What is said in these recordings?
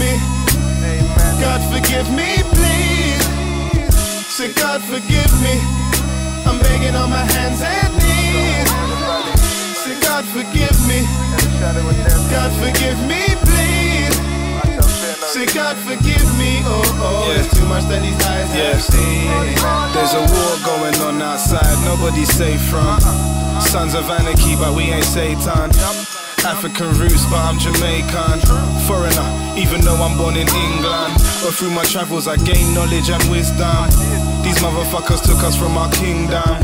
me. God forgive me, please. Say God forgive me. I'm begging on my hands and knees. Say God forgive me. God forgive me, please. Say God forgive me. Oh, oh, there's too much that these eyes have seen. There's a war going on outside, nobody's safe from. Sons of anarchy, but we ain't Satan. African roots, but I'm Jamaican. Foreigner, even though I'm born in England. But through my travels I gained knowledge and wisdom. These motherfuckers took us from our kingdom,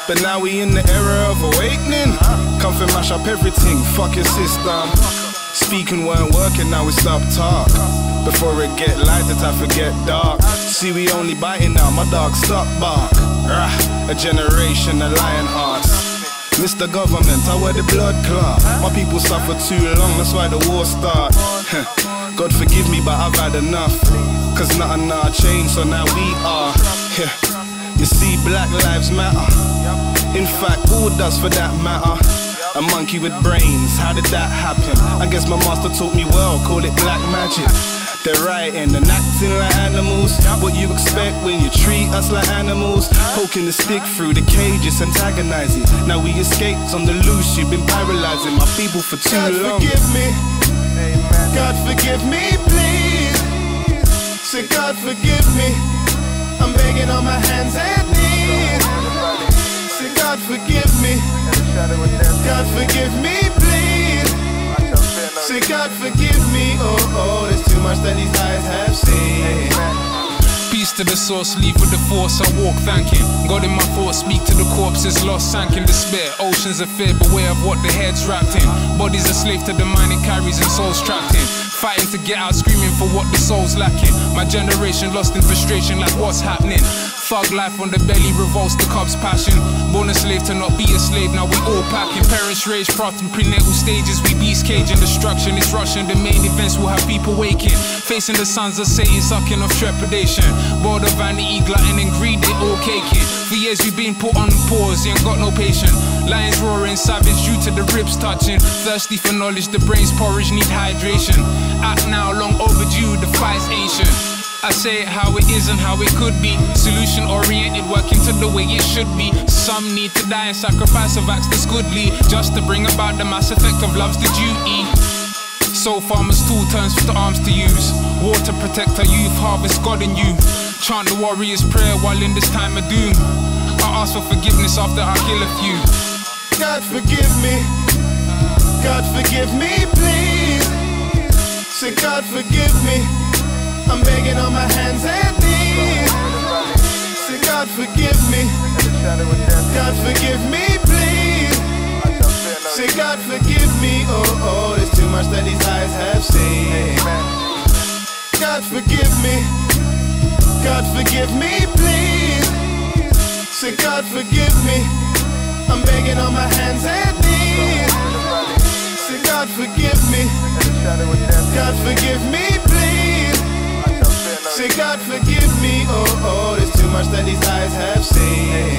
but now we in the era of awakening. Come for mash up everything, fuck your system. Speaking weren't working, now we stop talk. Before it get light, it's time to get dark. See we only biting now, my dog stop bark. A generation of lion hearts. Mr. Government, I wear the blood clot. My people suffer too long, that's why the war start. God forgive me, but I've had enough. Cause nothing now changed, so now we are. You see, Black Lives Matter. In fact, all does for that matter. A monkey with brains, how did that happen? I guess my master taught me well, call it black magic. They're writing and acting like animals. What you expect when you treat us like animals? Poking the stick through the cages, antagonizing. Now we escaped on the loose, you've been paralyzing my people for too long. God forgive me. God forgive me, please. Say God forgive me. I'm begging on my hands and knees. Say God forgive me. God forgive me, please. Say God forgive me. Oh, oh, there's too much that these eyes have seen. Peace to the source, leave with the force, I walk thanking God in my thoughts, speak to the corpses lost, sank in despair. Oceans of fear, beware of what the head's wrapped in. Bodies a slave to the mind it carries and souls trapped in. Fighting to get out, screaming for what the soul's lacking. My generation lost in frustration like what's happening. Thug life on the belly revolts the cub's passion. Born a slave to not be a slave, now we all packing. Parents raised proud in prenatal stages, we beast caging. Destruction is rushing, the main events will have people waking. Facing the sons of Satan, sucking off trepidation. World of vanity, glutton and greed, they all caking. For years we've been put on pause, ain't got no patience. Lions roaring, savage due to the ribs touching. Thirsty for knowledge, the brain's porridge need hydration. Act now, long overdue, the fight's ancient. I say it how it is and how it could be. Solution oriented, working to the way it should be. Some need to die and sacrifice of acts that's goodly, just to bring about the mass effect of love's the duty. So farmers' tool turns to arms to use. War to protect our youth, harvest God in you. Chant the warrior's prayer while in this time of doom. I ask for forgiveness after I kill a few. God forgive me. God forgive me, please. Say God forgive me. I'm begging on my hands and knees. Say God forgive me. God forgive me, please. Say God forgive me. Oh, oh, there's too much that these eyes have seen. God forgive me. God forgive me, please. Say God forgive me. I'm begging on my hands and knees. Say God forgive me. God forgive me, please. Say God forgive me. Oh, oh, there's too much that these eyes have seen.